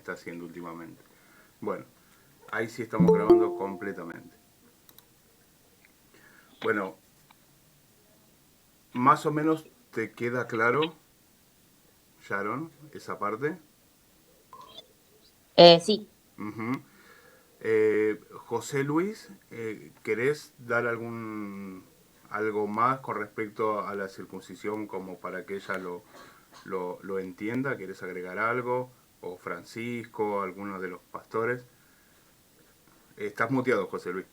está haciendo últimamente. Bueno, ahí sí estamos grabando completamente. Bueno, más o menos te queda claro, Sharon, esa parte. Sí. Ujú. José Luis, ¿querés dar algo más con respecto a la circuncisión como para que ella lo entienda? ¿Querés agregar algo? ¿O Francisco, alguno de los pastores? Estás muteado, José Luis.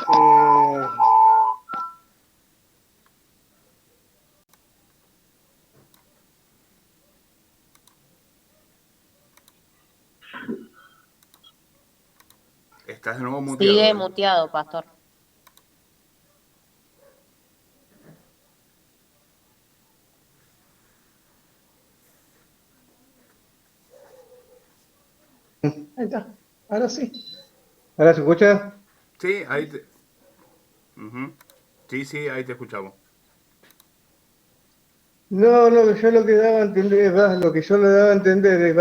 Ahí. Estás de nuevo Sigue muteado. muteado, pastor. Ahí está. Ahora sí. ¿Ahora se escucha? Sí, ahí te... Ujú. Sí, sí, ahí te escuchamos. No, no, yo lo que daba a entender, lo que yo le daba a entender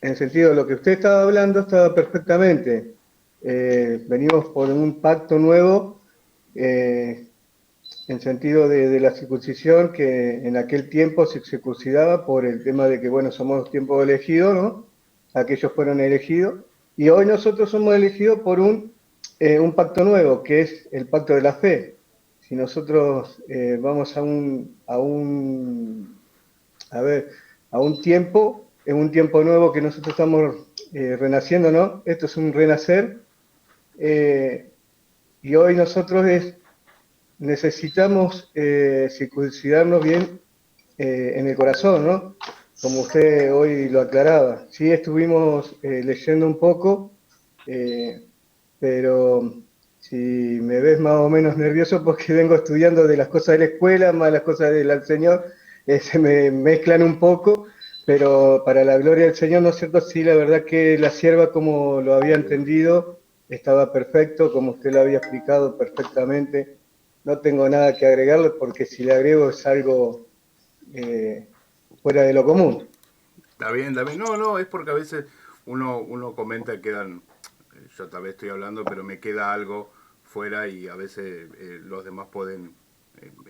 en el sentido de lo que usted estaba hablando estaba perfectamente. Venimos por un pacto nuevo, en sentido de la circuncisión, que en aquel tiempo se circuncidaba por el tema de que, bueno, somos tiempo elegido, ¿no? Aquellos fueron elegidos, y hoy nosotros somos elegidos por un pacto nuevo, que es el pacto de la fe. Si nosotros vamos a ver, a un tiempo, es un tiempo nuevo que nosotros estamos renaciendo, ¿no? Esto es un renacer, eh, y hoy nosotros necesitamos circuncidarnos bien en el corazón, ¿no? Como usted hoy lo aclaraba. Sí, estuvimos leyendo un poco, eh, pero si me ves más o menos nervioso porque vengo estudiando de las cosas de la escuela, más las cosas del Señor, se me mezclan un poco, pero para la gloria del Señor, ¿no es cierto? Sí, la verdad que la sierva, como lo había entendido, estaba perfecto, como usted lo había explicado perfectamente. No tengo nada que agregarle porque si le agrego es algo eh, fuera de lo común. Está bien, está bien. No, no, es porque a veces uno comenta que quedan, yo tal vez estoy hablando, pero me queda algo fuera y a veces los demás pueden,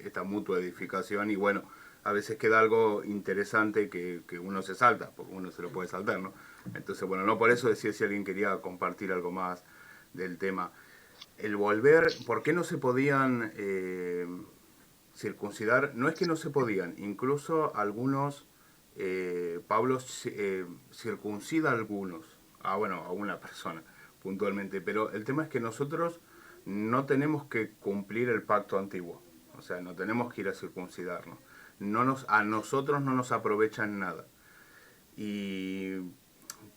esta mutua edificación y bueno, a veces queda algo interesante que uno se salta, porque uno se lo puede saltar, ¿no? Entonces, bueno, no por eso decía si alguien quería compartir algo más del tema. El volver, ¿por qué no se podían circuncidar? No es que no se podían, incluso algunos, Pablo circuncida a algunos, bueno, a una persona puntualmente, pero el tema es que nosotros no tenemos que cumplir el pacto antiguo, o sea, no tenemos que ir a circuncidarnos, a nosotros no nos aprovechan nada. Y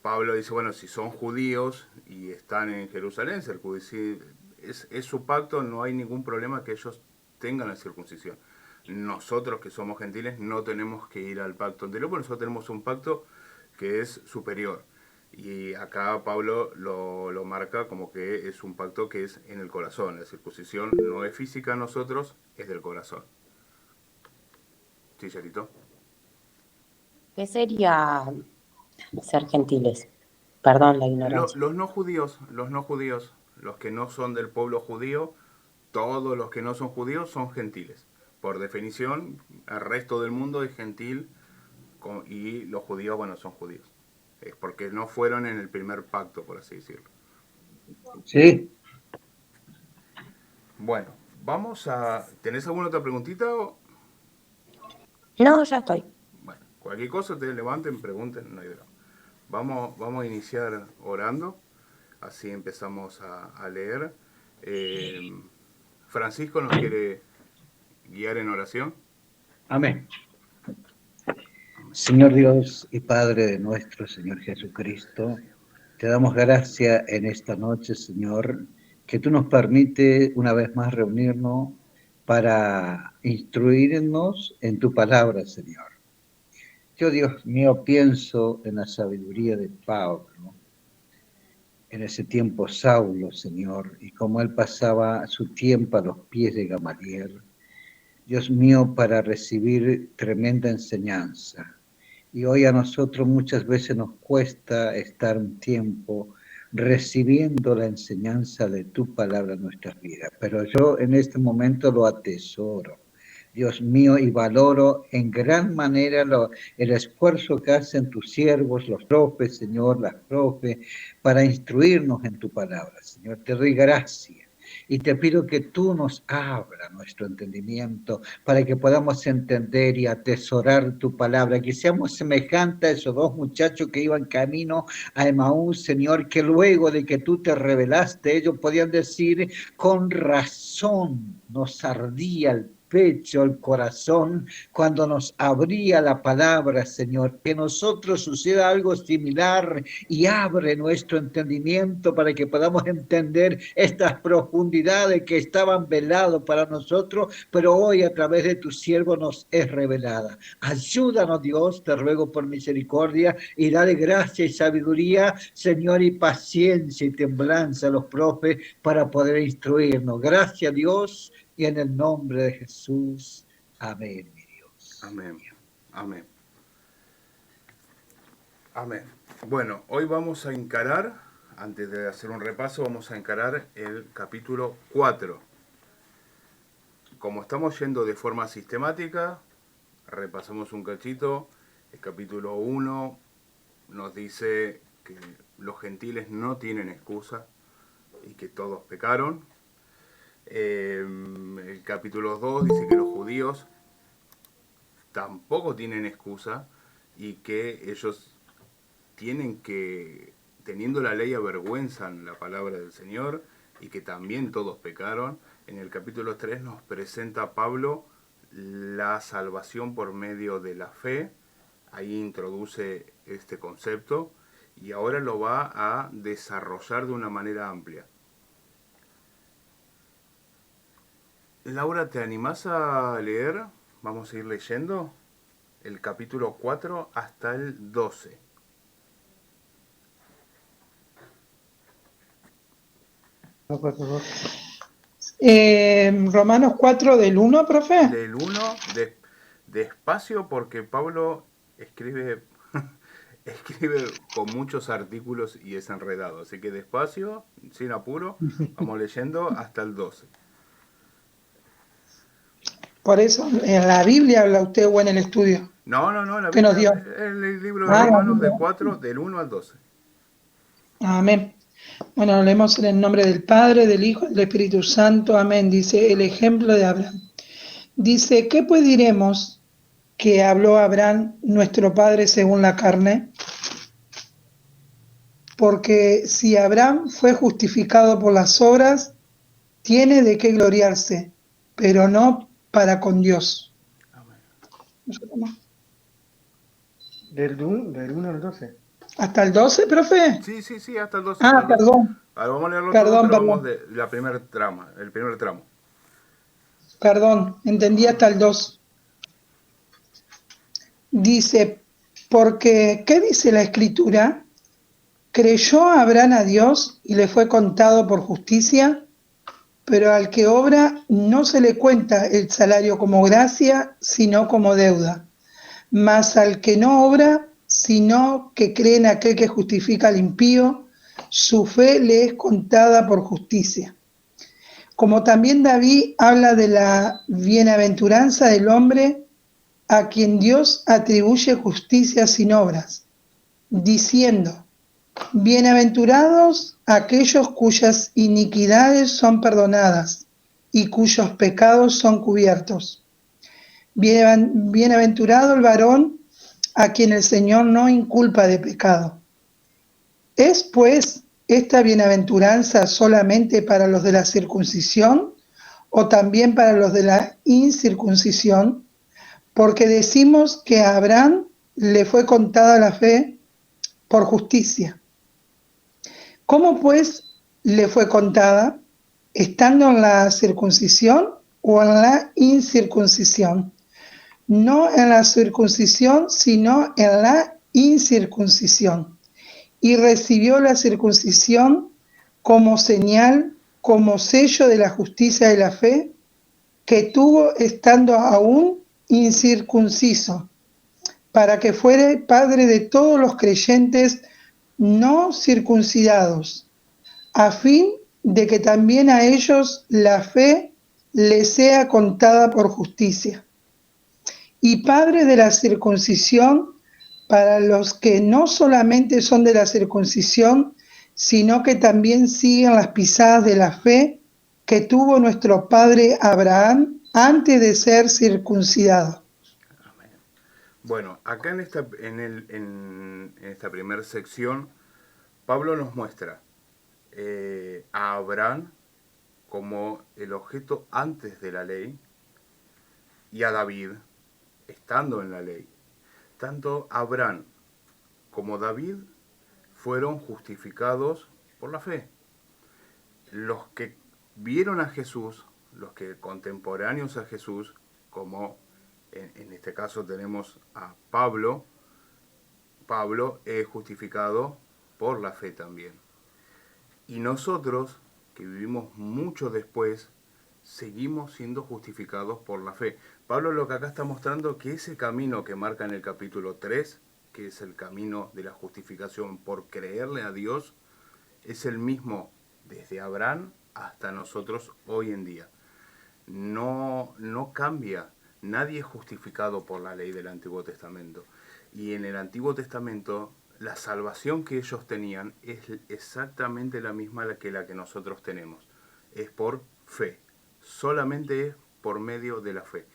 Pablo dice, bueno, si son judíos y están en Jerusalén, es su pacto, no hay ningún problema que ellos tengan la circuncisión. Nosotros que somos gentiles no tenemos que ir al pacto anterior, porque nosotros tenemos un pacto que es superior. Y acá Pablo lo marca como que es un pacto que es en el corazón. La circuncisión no es física en nosotros, es del corazón. ¿Sí, Charito? ¿Qué sería ser gentiles? Perdón la ignorancia. Los no judíos, los que no son del pueblo judío, todos los que no son judíos son gentiles. Por definición, el resto del mundo es gentil y los judíos, bueno, son judíos. Es porque no fueron en el primer pacto, por así decirlo. Sí. Bueno, vamos a... ¿Tenés alguna otra preguntita? No, ya estoy. Bueno, cualquier cosa te levanten, pregunten, no hay drama. Vamos a iniciar orando, así empezamos a leer. Eh, Francisco nos quiere guiar en oración. Amén. Señor Dios y Padre de nuestro Señor Jesucristo, te damos gracias en esta noche, Señor, que tú nos permites una vez más reunirnos para instruirnos en tu palabra, Señor. Yo, Dios mío, pienso en la sabiduría de Pablo, en ese tiempo Saulo, Señor, y cómo él pasaba su tiempo a los pies de Gamaliel, Dios mío, para recibir tremenda enseñanza. Y hoy a nosotros muchas veces nos cuesta estar un tiempo recibiendo la enseñanza de tu palabra en nuestras vidas. Pero yo en este momento lo atesoro, Dios mío, y valoro en gran manera el esfuerzo que hacen tus siervos, los profes, Señor, las profes, para instruirnos en tu palabra, Señor. Te doy gracias. Y te pido que tú nos abras nuestro entendimiento para que podamos entender y atesorar tu palabra, que seamos semejantes a esos dos muchachos que iban camino a Emaús, Señor, que luego de que tú te revelaste, ellos podían decir, con razón nos ardía el pecho, el corazón, cuando nos abría la palabra, Señor, que nosotros suceda algo similar y abre nuestro entendimiento para que podamos entender estas profundidades que estaban veladas para nosotros, pero hoy a través de tu siervo nos es revelada. Ayúdanos, Dios, te ruego por misericordia, y dale gracia y sabiduría, Señor, y paciencia y temblanza a los profes para poder instruirnos. Gracias, Dios, y en el nombre de Jesús. Amén, mi Dios. Amén. Amén. Amén. Bueno, hoy vamos a encarar, antes de hacer un repaso, vamos a encarar el capítulo 4. Como estamos yendo de forma sistemática, repasamos un cachito. El capítulo 1 nos dice que los gentiles no tienen excusa y que todos pecaron. El capítulo 2 dice que los judíos tampoco tienen excusa y que ellos tienen que, teniendo la ley, avergüenzan la palabra del Señor y que también todos pecaron. En el capítulo 3 nos presenta Pablo la salvación por medio de la fe. Ahí introduce este concepto y ahora lo va a desarrollar de una manera amplia. Laura, ¿te animás a leer? Vamos a ir leyendo el capítulo 4 hasta el 12. Romanos 4 del 1, profe. Del 1, despacio, porque Pablo escribe con muchos artículos y es enredado. Así que despacio, sin apuro, vamos leyendo hasta el 12. Por eso, ¿en la Biblia habla usted o en el estudio? No, en la ¿Qué nos Biblia, dio? el libro de Romanos de 4, del 1 al 12. Amén. Bueno, lo leemos en el nombre del Padre, del Hijo y del Espíritu Santo. Amén. Dice el ejemplo de Abraham. Dice, ¿qué pues diremos que habló Abraham, nuestro padre, según la carne? Porque si Abraham fue justificado por las obras, tiene de qué gloriarse, pero no para con Dios. Amén. Del 1 al 12. ¿Hasta el 12, profe? Sí, hasta el 12. Ah, perdón. Ahora vamos a leerlo Perdón, todo, pero perdón. vamos de la primer trama, el primer tramo. Perdón, entendí hasta el 2. Dice, porque, ¿qué dice la Escritura? Creyó Abraham a Dios y le fue contado por justicia, pero al que obra no se le cuenta el salario como gracia, sino como deuda. Mas al que no obra, sino que cree en aquel que justifica al impío, su fe le es contada por justicia. Como también David habla de la bienaventuranza del hombre a quien Dios atribuye justicia sin obras, diciendo, bienaventurados aquellos cuyas iniquidades son perdonadas y cuyos pecados son cubiertos. Bienaventurado el varón a quien el Señor no inculpa de pecado. ¿Es pues esta bienaventuranza solamente para los de la circuncisión o también para los de la incircuncisión? Porque decimos que a Abraham le fue contada la fe por justicia. ¿Cómo pues le fue contada? ¿Estando en la circuncisión o en la incircuncisión? No en la circuncisión, sino en la incircuncisión. Y recibió la circuncisión como señal, como sello de la justicia de la fe que tuvo estando aún incircunciso, para que fuere padre de todos los creyentes no circuncidados, a fin de que también a ellos la fe les sea contada por justicia, y padre de la circuncisión para los que no solamente son de la circuncisión, sino que también siguen las pisadas de la fe que tuvo nuestro padre Abraham antes de ser circuncidado. Amén. Bueno, acá en esta primera sección, Pablo nos muestra a Abraham como el objeto antes de la ley y a David estando en la ley. Tanto Abraham como David fueron justificados por la fe. Los que vieron a Jesús, los que contemporáneos a Jesús, como en este caso tenemos a Pablo es justificado por la fe también. Y nosotros, que vivimos mucho después, seguimos siendo justificados por la fe. Pablo lo que acá está mostrando que ese camino que marca en el capítulo 3, que es el camino de la justificación por creerle a Dios, es el mismo desde Abraham hasta nosotros hoy en día. No cambia. Nadie es justificado por la ley del Antiguo Testamento. Y en el Antiguo Testamento la salvación que ellos tenían es exactamente la misma que la que nosotros tenemos. Es por fe. Solamente es por medio de la fe.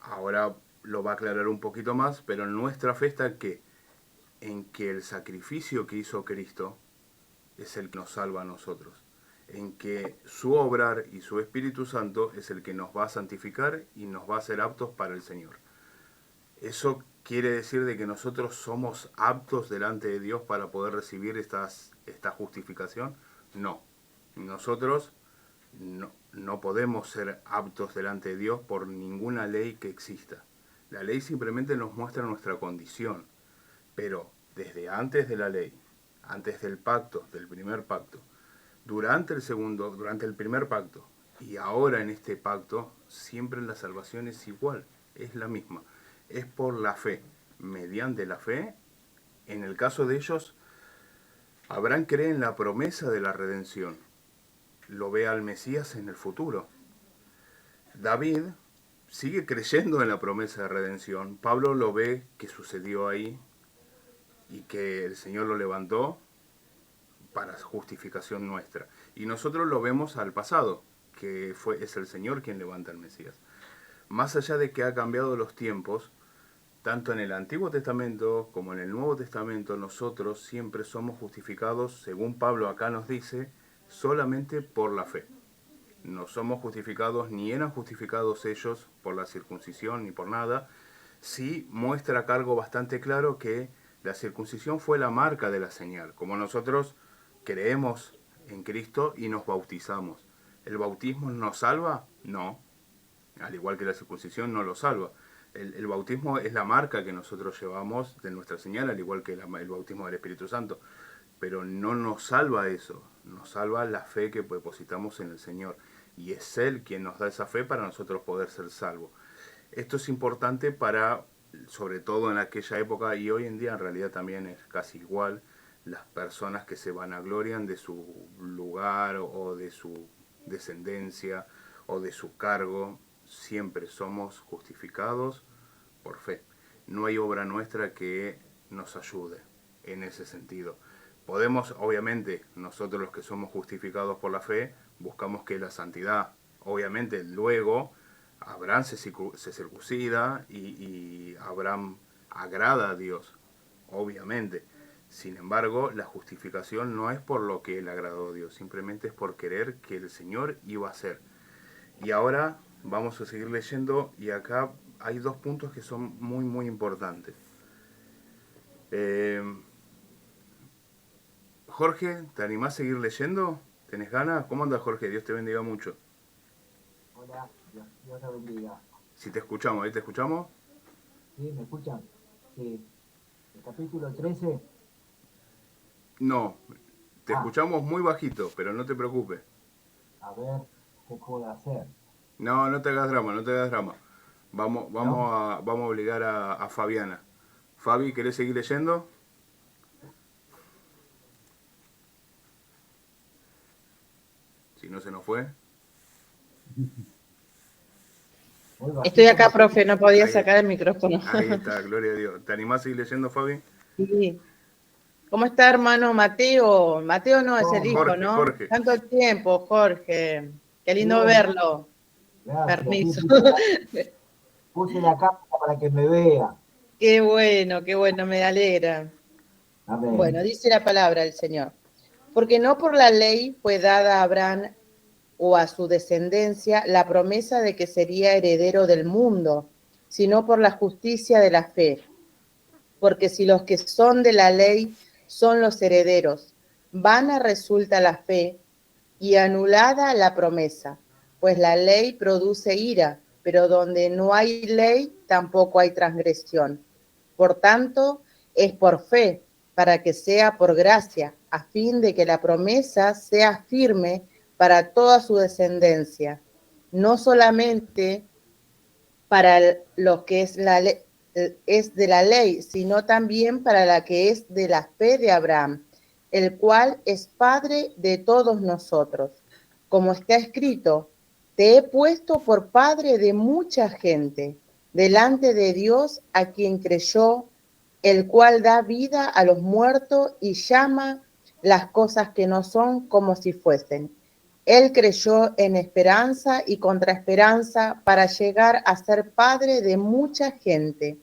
Ahora lo va a aclarar un poquito más, pero nuestra fe está en que el sacrificio que hizo Cristo es el que nos salva a nosotros. En que su obrar y su Espíritu Santo es el que nos va a santificar y nos va a hacer aptos para el Señor. ¿Eso quiere decir de que nosotros somos aptos delante de Dios para poder recibir esta justificación? No. Nosotros no podemos ser aptos delante de Dios por ninguna ley que exista. La ley simplemente nos muestra nuestra condición, pero desde antes de la ley, antes del pacto, del primer pacto, durante el primer pacto y ahora en este pacto, siempre la salvación es igual, es la misma. Es por la fe, mediante la fe. En el caso de ellos, Abraham cree en la promesa de la redención. Lo ve al Mesías en el futuro. David sigue creyendo en la promesa de redención. Pablo lo ve que sucedió ahí y que el Señor lo levantó para justificación nuestra. Y nosotros lo vemos al pasado, que es el Señor quien levanta al Mesías. Más allá de que ha cambiado los tiempos, tanto en el Antiguo Testamento como en el Nuevo Testamento, nosotros siempre somos justificados, según Pablo acá nos dice, solamente por la fe. No somos justificados, ni eran justificados ellos por la circuncisión ni por nada. Sí muestra acá algo bastante claro que la circuncisión fue la marca de la señal. Como nosotros creemos en Cristo y nos bautizamos. ¿El bautismo nos salva? No. Al igual que la circuncisión no lo salva. El bautismo es la marca que nosotros llevamos de nuestra señal, al igual que el bautismo del Espíritu Santo. Pero no nos salva eso, nos salva la fe que depositamos en el Señor. Y es Él quien nos da esa fe para nosotros poder ser salvos. Esto es importante para, sobre todo en aquella época, y hoy en día en realidad también es casi igual, las personas que se vanaglorian de su lugar o de su descendencia o de su cargo. Siempre somos justificados por fe. No hay obra nuestra que nos ayude en ese sentido. Podemos, obviamente, nosotros los que somos justificados por la fe, buscamos que la santidad, obviamente, luego Abraham se circuncida y Abraham agrada a Dios, obviamente. Sin embargo, la justificación no es por lo que él agradó a Dios, simplemente es por querer que el Señor iba a hacer. Y ahora vamos a seguir leyendo y acá hay dos puntos que son muy muy importantes. Jorge, ¿te animás a seguir leyendo? ¿Tenés ganas? ¿Cómo andas, Jorge? Dios te bendiga mucho. Hola, Dios te bendiga. Si te escuchamos, ¿ahí te escuchamos? ¿Sí? ¿Me escuchan? Sí. El capítulo 13. No, te escuchamos muy bajito, pero no te preocupes. A ver qué puedo hacer. No, no te hagas drama, no te hagas drama. Vamos, ¿No? vamos a obligar a Fabiana. Fabi, ¿querés seguir leyendo? Si no se nos fue. Muy Estoy bajito acá, porque profe, no podía Ahí, sacar el micrófono. ahí está, gloria a Dios. ¿Te animás a seguir leyendo, Fabi? Sí. ¿Cómo está, hermano Mateo? Mateo no es el todo hijo, mal. Jorge, ¿no? Jorge. Tanto tiempo, Jorge. Qué lindo Bien, verlo. gracias. Sí, Permiso. puse la cámara para que me vea. Qué bueno, me alegra. Amén. Bueno, dice la palabra del Señor. Porque no por la ley fue dada a Abraham o a su descendencia la promesa de que sería heredero del mundo, sino por la justicia de la fe. Porque si los que son de la ley son los herederos, vana resulta la fe y anulada la promesa, pues la ley produce ira, pero donde no hay ley tampoco hay transgresión. Por tanto, es por fe, para que sea por gracia, a fin de que la promesa sea firme para toda su descendencia, no solamente para lo que es de la ley, sino también para la que es de la fe de Abraham, el cual es Padre de todos nosotros. Como está escrito, te he puesto por Padre de mucha gente, delante de Dios a quien creyó, el cual da vida a los muertos y llama las cosas que no son como si fuesen. Él creyó en esperanza y contra esperanza para llegar a ser padre de mucha gente,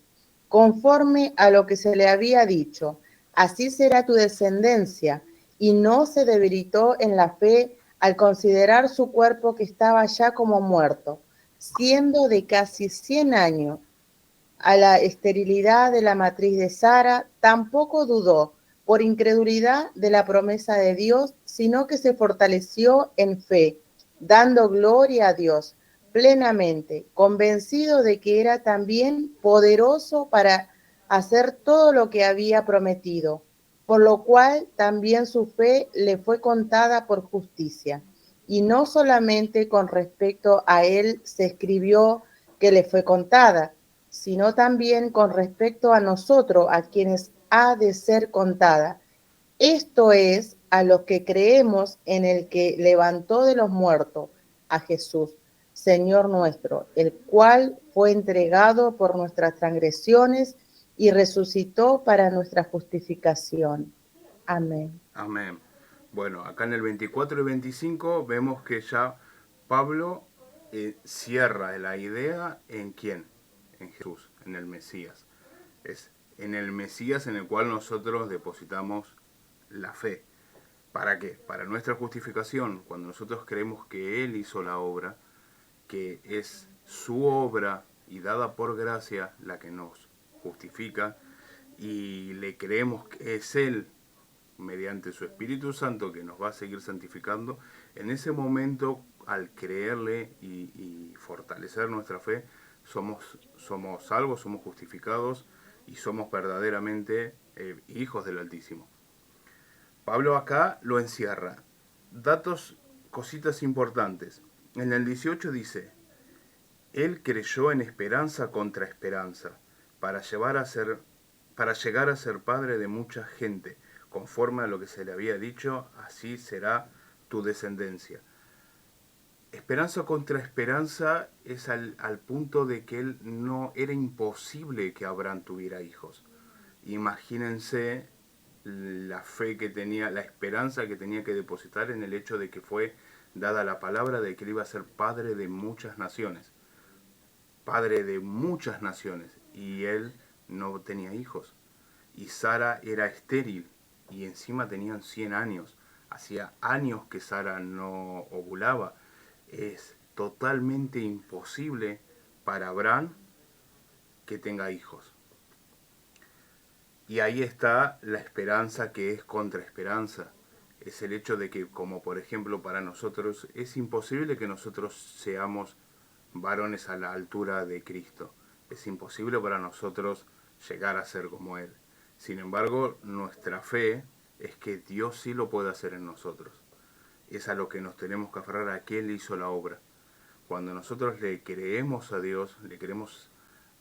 conforme a lo que se le había dicho. Así será tu descendencia. Y no se debilitó en la fe al considerar su cuerpo que estaba ya como muerto, siendo de casi 100 años. A la esterilidad de la matriz de Sara, tampoco dudó por incredulidad de la promesa de Dios, sino que se fortaleció en fe, dando gloria a Dios plenamente, convencido de que era también poderoso para hacer todo lo que había prometido, por lo cual también su fe le fue contada por justicia. Y no solamente con respecto a él se escribió que le fue contada, sino también con respecto a nosotros, a quienes ha de ser contada. Esto es a los que creemos en el que levantó de los muertos a Jesús, Señor nuestro, el cual fue entregado por nuestras transgresiones y resucitó para nuestra justificación. Amén. Amén. Bueno, acá en el 24 y 25 vemos que ya Pablo cierra la idea en quién, en Jesús, en el Mesías. Es en el Mesías en el cual nosotros depositamos la fe. ¿Para qué? Para nuestra justificación, cuando nosotros creemos que Él hizo la obra, que es su obra y dada por gracia la que nos justifica, y le creemos que es Él mediante su Espíritu Santo que nos va a seguir santificando, en ese momento, al creerle y fortalecer nuestra fe, somos salvos, somos justificados y somos verdaderamente hijos del Altísimo. Pablo acá lo encierra. Datos, cositas importantes. En el 18 dice, él creyó en esperanza contra esperanza, para llegar a ser padre de mucha gente, conforme a lo que se le había dicho, así será tu descendencia. Esperanza contra esperanza es al punto de que él no era imposible que Abraham tuviera hijos. Imagínense la fe que tenía, la esperanza que tenía que depositar en el hecho de que fue dada la palabra de que él iba a ser padre de muchas naciones. Padre de muchas naciones. Y él no tenía hijos. Y Sara era estéril. Y encima tenían 100 años. Hacía años que Sara no ovulaba. Es totalmente imposible para Abraham que tenga hijos. Y ahí está la esperanza que es contra esperanza. Es el hecho de que, como por ejemplo para nosotros, es imposible que nosotros seamos varones a la altura de Cristo. Es imposible para nosotros llegar a ser como Él. Sin embargo, nuestra fe es que Dios sí lo puede hacer en nosotros. Es a lo que nos tenemos que aferrar, a que Él hizo la obra. cuando nosotros le creemos a Dios, le creemos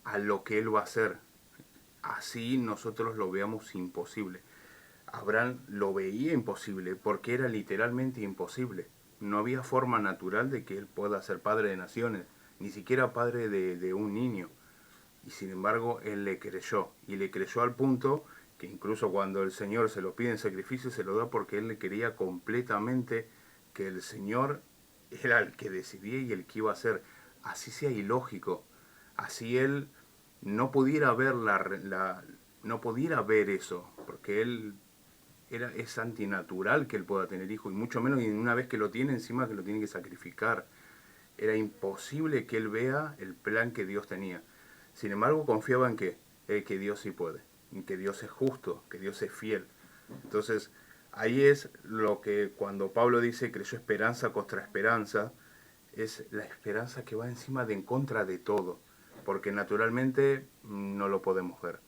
a lo que Él va a hacer, así nosotros lo veamos imposible. Abraham lo veía imposible porque era literalmente imposible. No había forma natural de que él pueda ser padre de naciones, ni siquiera padre de un niño. Y sin embargo, él le creyó. Y le creyó al punto que incluso cuando el Señor se lo pide en sacrificio, se lo da porque él le quería completamente que el Señor era el que decidía y el que iba a hacer. Así sea ilógico. Así él no pudiera ver no pudiera ver eso, porque él es antinatural que él pueda tener hijos, y mucho menos y una vez que lo tiene, encima que lo tiene que sacrificar. Era imposible que él vea el plan que Dios tenía. Sin embargo, confiaba en que Dios sí puede, en que Dios es justo, que Dios es fiel. Entonces, ahí es lo que cuando Pablo dice creyó esperanza contra esperanza, es la esperanza que va encima de en contra de todo, porque naturalmente no lo podemos ver.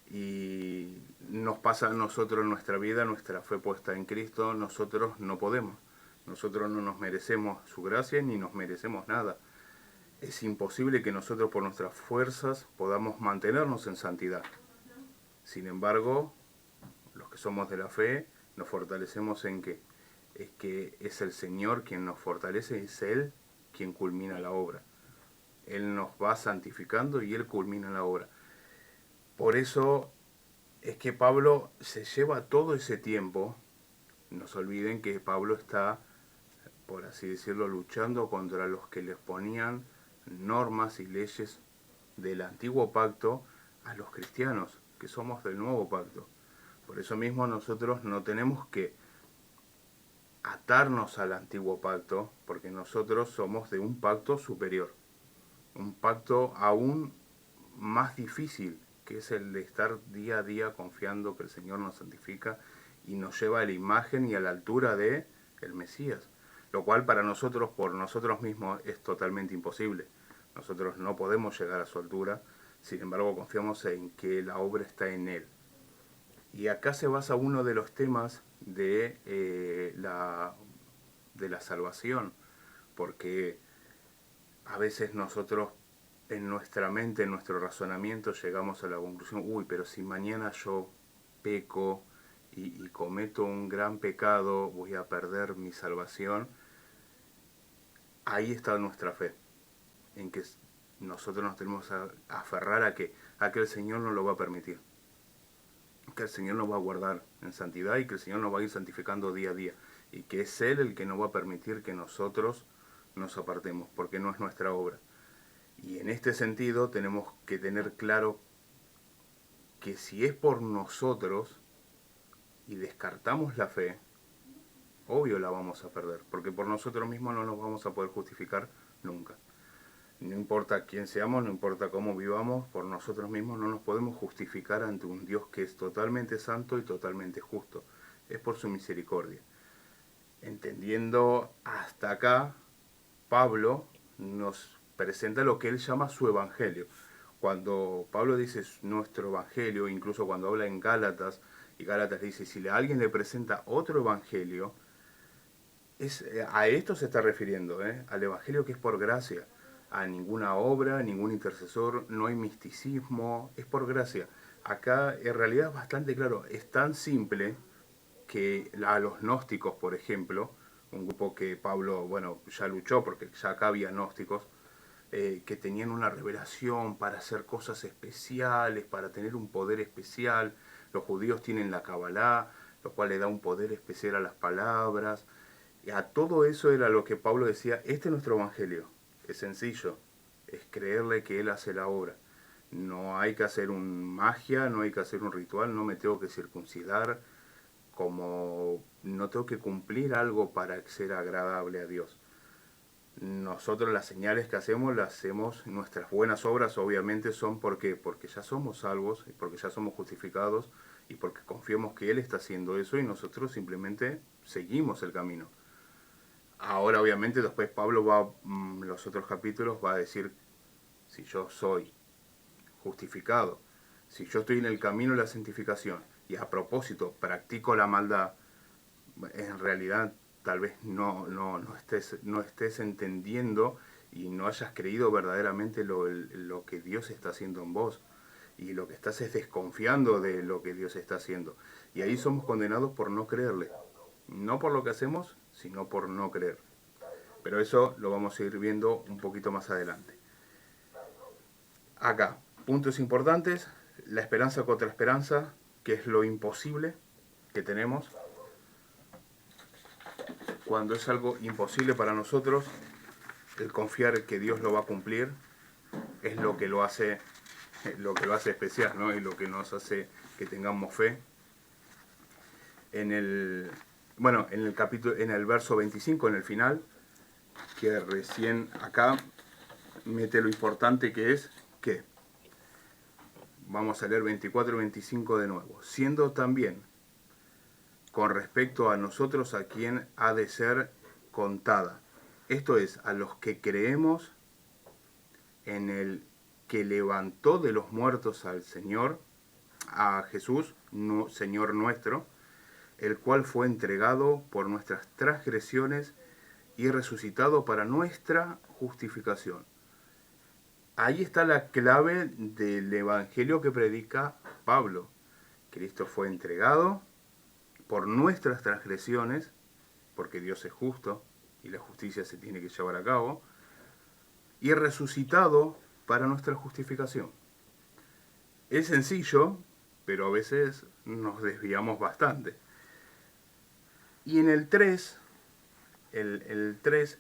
Y nos pasa a nosotros en nuestra vida, nuestra fe puesta en Cristo, nosotros no podemos. Nosotros no nos merecemos su gracia ni nos merecemos nada. Es imposible que nosotros por nuestras fuerzas podamos mantenernos en santidad. Sin embargo, los que somos de la fe nos fortalecemos en que es el Señor quien nos fortalece, es Él quien culmina la obra. Él nos va santificando y Él culmina la obra. Por eso es que Pablo se lleva todo ese tiempo. No se olviden que Pablo está, por así decirlo, luchando contra los que les ponían normas y leyes del antiguo pacto a los cristianos, que somos del nuevo pacto. Por eso mismo nosotros no tenemos que atarnos al antiguo pacto, porque nosotros somos de un pacto superior, un pacto aún más difícil, que es el de estar día a día confiando que el Señor nos santifica y nos lleva a la imagen y a la altura de el Mesías, lo cual para nosotros, por nosotros mismos, es totalmente imposible. Nosotros no podemos llegar a su altura, sin embargo confiamos en que la obra está en Él. Y acá se basa uno de los temas de la salvación, porque a veces nosotros en nuestra mente, en nuestro razonamiento, llegamos a la conclusión, pero si mañana yo peco y cometo un gran pecado, voy a perder mi salvación. Ahí está nuestra fe, en que nosotros nos tenemos que aferrar a que el Señor no lo va a permitir, que el Señor nos va a guardar en santidad y que el Señor nos va a ir santificando día a día, y que es Él el que no va a permitir que nosotros nos apartemos, porque no es nuestra obra. Y en este sentido tenemos que tener claro que si es por nosotros y descartamos la fe, obvio la vamos a perder, porque por nosotros mismos no nos vamos a poder justificar nunca. No importa quién seamos, no importa cómo vivamos, por nosotros mismos no nos podemos justificar ante un Dios que es totalmente santo y totalmente justo. Es por su misericordia. Entendiendo hasta acá, Pablo nos presenta lo que él llama su evangelio. Cuando Pablo dice nuestro evangelio, incluso cuando habla en Gálatas, y Gálatas dice, si a alguien le presenta otro evangelio, a esto se está refiriendo, al evangelio que es por gracia. A ninguna obra, ningún intercesor, no hay misticismo, es por gracia. Acá en realidad es bastante claro, es tan simple que a los gnósticos, por ejemplo, un grupo que Pablo, ya luchó porque ya acá había gnósticos, que tenían una revelación para hacer cosas especiales, para tener un poder especial. Los judíos tienen la Kabbalah, lo cual le da un poder especial a las palabras. Y a todo eso era lo que Pablo decía, este es nuestro evangelio. Es sencillo, es creerle que Él hace la obra. No hay que hacer magia, no hay que hacer un ritual, no me tengo que circuncidar, como no tengo que cumplir algo para ser agradable a Dios. Nosotros las señales que hacemos, nuestras buenas obras obviamente son porque ya somos salvos, y porque ya somos justificados, y porque confiamos que Él está haciendo eso y nosotros simplemente seguimos el camino. Ahora obviamente después Pablo los otros capítulos va a decir, si yo soy justificado, si yo estoy en el camino de la santificación y a propósito practico la maldad, en realidad tal vez no estés entendiendo y no hayas creído verdaderamente lo que Dios está haciendo en vos. Y lo que estás es desconfiando de lo que Dios está haciendo. Y ahí somos condenados por no creerle. No por lo que hacemos, sino por no creer. Pero eso lo vamos a ir viendo un poquito más adelante. Acá, puntos importantes. La esperanza contra esperanza, que es lo imposible que tenemos. Cuando es algo imposible para nosotros, el confiar que Dios lo va a cumplir es lo que lo hace especial, ¿no? Y lo que nos hace que tengamos fe. En el capítulo, en el verso 25, en el final, que recién acá mete lo importante que es que, vamos a leer 24 y 25 de nuevo, siendo también con respecto a nosotros a quien ha de ser contada. Esto es, a los que creemos en el que levantó de los muertos al Señor, a Jesús, Señor nuestro, el cual fue entregado por nuestras transgresiones y resucitado para nuestra justificación. Ahí está la clave del evangelio que predica Pablo. Cristo fue entregado por nuestras transgresiones, porque Dios es justo y la justicia se tiene que llevar a cabo, y resucitado para nuestra justificación. Es sencillo, pero a veces nos desviamos bastante. Y en el 3, el 3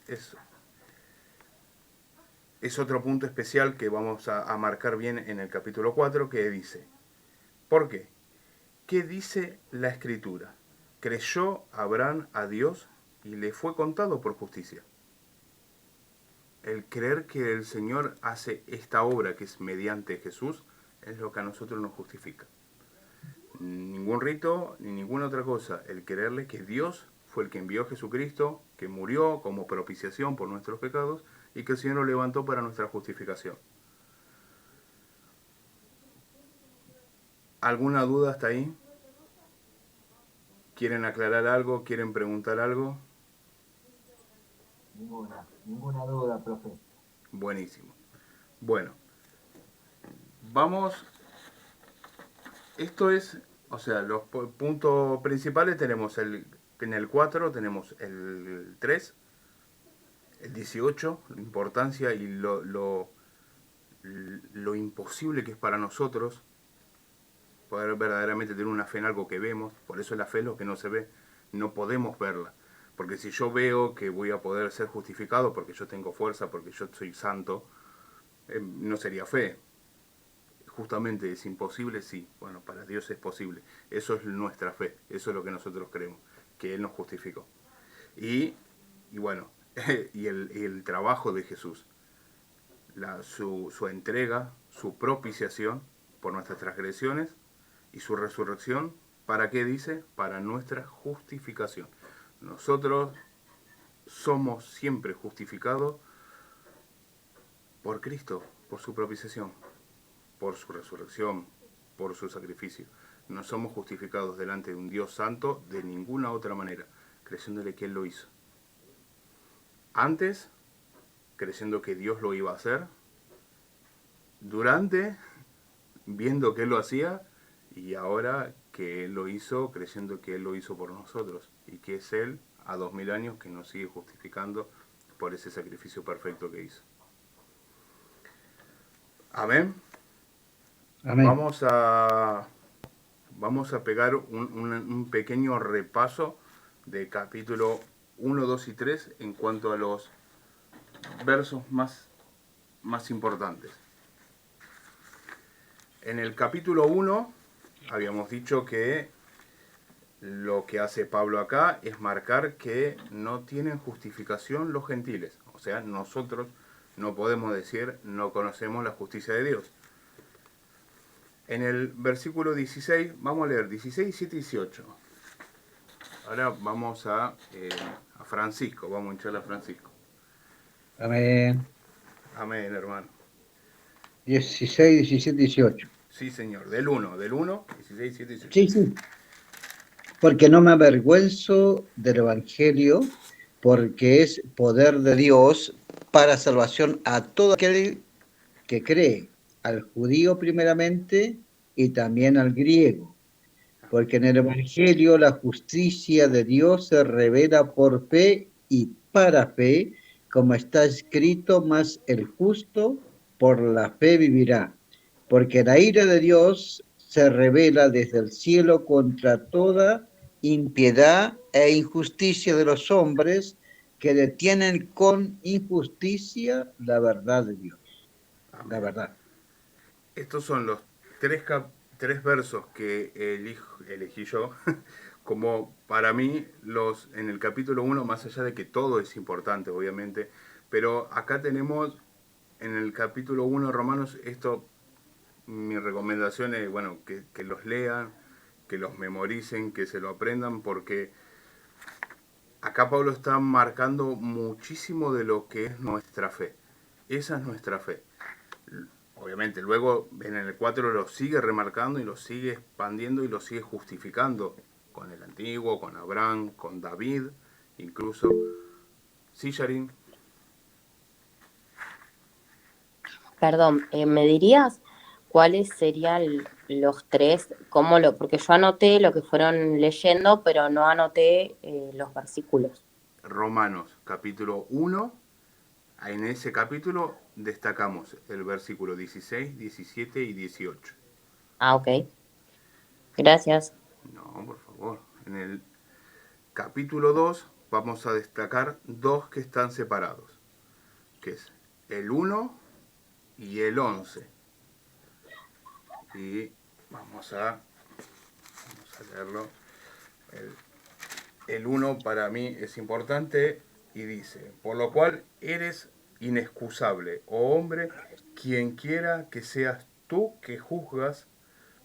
es otro punto especial que vamos a marcar bien en el capítulo 4, que dice, ¿por qué? ¿Qué dice la Escritura? Creyó Abraham a Dios y le fue contado por justicia. El creer que el Señor hace esta obra que es mediante Jesús es lo que a nosotros nos justifica. Ningún rito ni ninguna otra cosa. El creerle que Dios fue el que envió a Jesucristo, que murió como propiciación por nuestros pecados y que el Señor lo levantó para nuestra justificación. ¿Alguna duda hasta ahí? ¿Quieren aclarar algo? ¿Quieren preguntar algo? Ninguna duda, profe. Buenísimo. Bueno, vamos. Esto es, o sea, los puntos principales tenemos en el 4 tenemos el 3, el 18, la importancia y lo imposible que es para nosotros poder verdaderamente tener una fe en algo que vemos. Por eso la fe es lo que no se ve, no podemos verla. Porque si yo veo que voy a poder ser justificado porque yo tengo fuerza, porque yo soy santo, no sería fe. Justamente es imposible, sí. Bueno, para Dios es posible. Eso es nuestra fe, eso es lo que nosotros creemos, que Él nos justificó. Y bueno, y el trabajo de Jesús, su entrega, su propiciación por nuestras transgresiones y su resurrección, ¿para qué dice? Para nuestra justificación. Nosotros somos siempre justificados por Cristo, por su propiciación, por su resurrección, por su sacrificio. No somos justificados delante de un Dios santo de ninguna otra manera, creyéndole que Él lo hizo. Antes, creyendo que Dios lo iba a hacer. Durante, viendo que Él lo hacía. Y ahora que Él lo hizo, creyendo que Él lo hizo por nosotros. Y que es Él, a 2000 años, que nos sigue justificando por ese sacrificio perfecto que hizo. Amén. Amén. Vamos a pegar un pequeño repaso de capítulo 1, 2 y 3 en cuanto a los versos más importantes. En el capítulo 1 habíamos dicho que lo que hace Pablo acá es marcar que no tienen justificación los gentiles. O sea, nosotros no podemos decir no conocemos la justicia de Dios. En el versículo 16, vamos a leer 16, 17 y 18. Ahora vamos a Francisco, vamos a echarle a Francisco. Amén. Amén, hermano. 16, 17, 18. Sí, señor, del 1, 16, 17 y 18. Sí, sí. Porque no me avergüenzo del Evangelio, porque es poder de Dios para salvación a todo aquel que cree, al judío primeramente y también al griego, porque en el Evangelio la justicia de Dios se revela por fe y para fe, como está escrito, mas el justo por la fe vivirá, porque la ira de Dios se revela desde el cielo contra toda impiedad e injusticia de los hombres que detienen con injusticia la verdad de Dios. Amén. La verdad. Estos son los tres versos que elegí yo como para mí en el capítulo 1, más allá de que todo es importante, obviamente, pero acá tenemos en el capítulo 1 Romanos, esto, mi recomendación es, bueno, que los lean, que los memoricen, que se lo aprendan, porque acá Pablo está marcando muchísimo de lo que es nuestra fe. Esa es nuestra fe. Obviamente, luego en el 4 lo sigue remarcando y lo sigue expandiendo y lo sigue justificando con el antiguo, con Abraham, con David, incluso. Sí, Yarin. Perdón, ¿me dirías cuáles serían los tres? Porque yo anoté lo que fueron leyendo, pero no anoté los versículos. Romanos, capítulo 1. En ese capítulo destacamos el versículo 16, 17 y 18. Ah, ok. Gracias. No, por favor. En el capítulo 2 vamos a destacar dos que están separados, que es el 1 y el 11. Y vamos a leerlo. El 1 para mí es importante y dice, por lo cual eres inexcusable, oh hombre, quien quiera que seas tú que juzgas,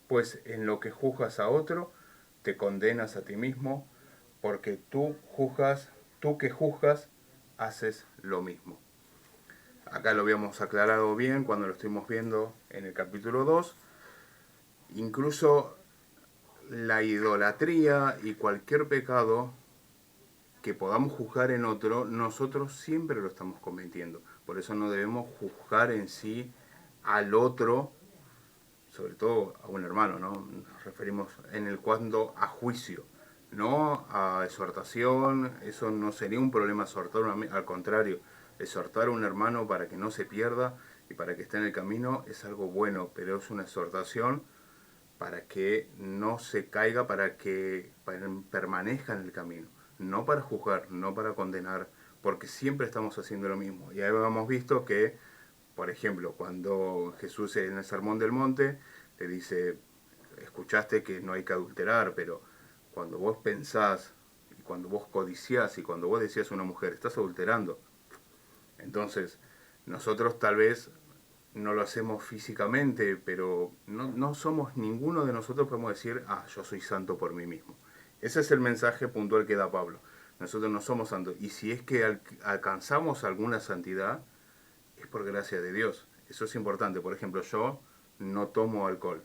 pues en lo que juzgas a otro, te condenas a ti mismo, porque tú que juzgas, haces lo mismo. Acá lo habíamos aclarado bien cuando lo estuvimos viendo en el capítulo 2. Incluso la idolatría y cualquier pecado que podamos juzgar en otro, nosotros siempre lo estamos cometiendo. Por eso no debemos juzgar en sí al otro, sobre todo a un hermano, ¿no? Nos referimos en el cuando a juicio, no a exhortación. Eso no sería un problema exhortar, al contrario, exhortar a un hermano para que no se pierda y para que esté en el camino es algo bueno, pero es una exhortación para que no se caiga, para que permanezca en el camino, no para juzgar, no para condenar, porque siempre estamos haciendo lo mismo. Y ahí hemos visto que, por ejemplo, cuando Jesús en el Sermón del Monte le dice, escuchaste que no hay que adulterar, pero cuando vos pensás, y cuando vos codiciás, y cuando vos decías a una mujer, estás adulterando. Entonces, nosotros tal vez no lo hacemos físicamente, pero no somos, ninguno de nosotros podemos decir, yo soy santo por mí mismo. Ese es el mensaje puntual que da Pablo. Nosotros no somos santos. Y si es que alcanzamos alguna santidad, es por gracia de Dios. Eso es importante. Por ejemplo, yo no tomo alcohol.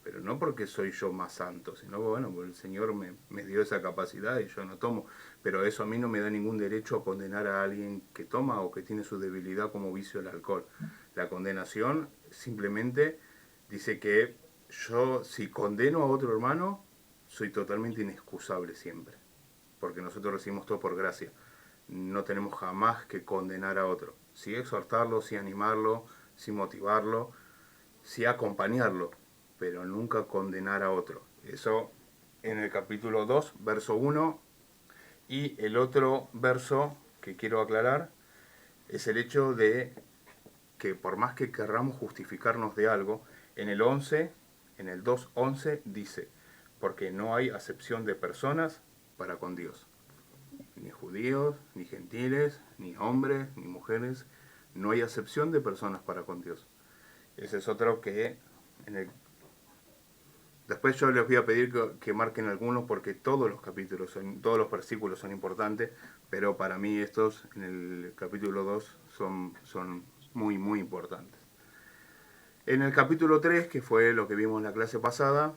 Pero no porque soy yo más santo, sino bueno, porque el Señor me dio esa capacidad y yo no tomo. Pero eso a mí no me da ningún derecho a condenar a alguien que toma o que tiene su debilidad como vicio el alcohol. La condenación simplemente dice que yo, si condeno a otro hermano, soy totalmente inexcusable siempre. Porque nosotros recibimos todo por gracia. No tenemos jamás que condenar a otro. Sí exhortarlo, sí animarlo, sí motivarlo, sí acompañarlo, pero nunca condenar a otro. Eso en el capítulo 2, verso 1. Y el otro verso que quiero aclarar es el hecho de que por más que querramos justificarnos de algo, en el 11, en el 2:11 dice, porque no hay acepción de personas para con Dios. Ni judíos, ni gentiles, ni hombres, ni mujeres. No hay acepción de personas para con Dios. Ese es otro que después yo les voy a pedir que marquen algunos porque todos los capítulos, todos los versículos son importantes, pero para mí estos en el capítulo 2 son muy, muy importantes. En el capítulo 3, que fue lo que vimos en la clase pasada,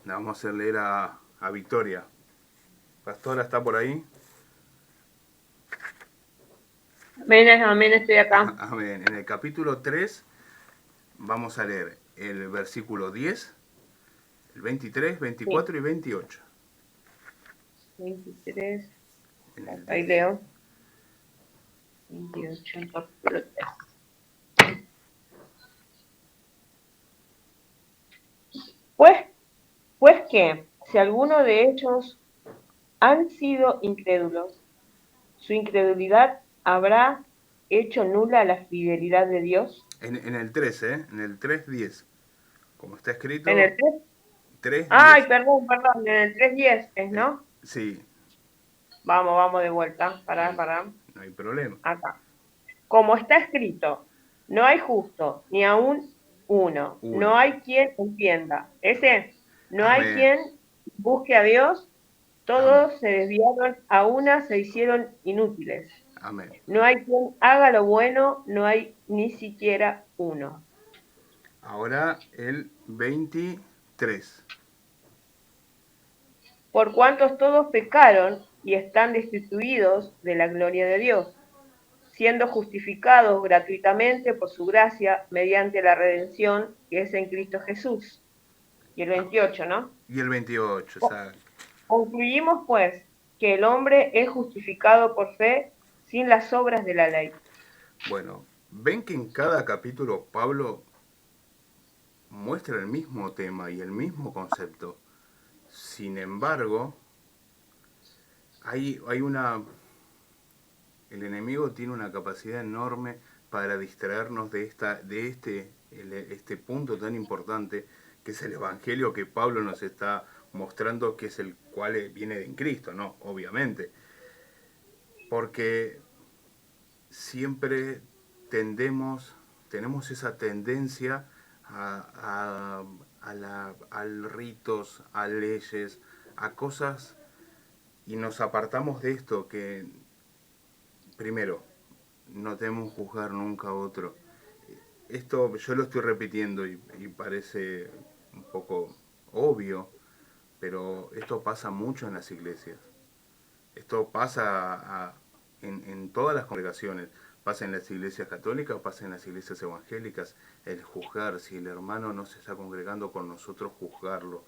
la vamos a hacer leer a Victoria. Pastora, ¿está por ahí? Amén, estoy acá. Amén. En el capítulo 3 vamos a leer el versículo 10, el 23, Sí, 24 y 28. 23, En el ahí 10. leo. 28, el capítulo 3. Pues que, si alguno de ellos han sido incrédulos, su incredulidad habrá hecho nula la fidelidad de Dios. En el 3, ¿eh? En el 3:10. Como está En el escrito, 3. Ay, 3:10. perdón, en el 3:10 es, ¿no? Sí, Vamos de vuelta. no hay, Pará. no hay problema. Acá. Como está escrito, no hay justo, ni aún uno. No Uno. hay quien entienda. Ese, no hay Amén. quien busque a Dios. Amén. Todos se desviaron, a una se hicieron inútiles. Amén. No hay quien haga lo bueno, no hay ni siquiera uno. Ahora el 23. Por cuantos todos pecaron y están destituidos de la gloria de Dios, siendo justificados gratuitamente por su gracia mediante la redención que es en Cristo Jesús. Y el 28, ¿no? Y el 28, exacto. Concluimos, pues, que el hombre es justificado por fe sin las obras de la ley. Bueno, ven que en cada capítulo Pablo muestra el mismo tema y el mismo concepto. Sin embargo, hay una... El enemigo tiene una capacidad enorme para distraernos de este punto tan importante que es el evangelio que Pablo nos está mostrando, que es el cual viene de Cristo, ¿no? Obviamente. Porque siempre tenemos esa tendencia a ritos, a leyes, a cosas, y nos apartamos de esto que, primero, no debemos juzgar nunca a otro. Esto yo lo estoy repitiendo y parece un poco obvio, pero esto pasa mucho en las iglesias. Esto pasa en todas las congregaciones. Pasa en las iglesias católicas, pasa en las iglesias evangélicas. El juzgar, si el hermano no se está congregando con nosotros, juzgarlo.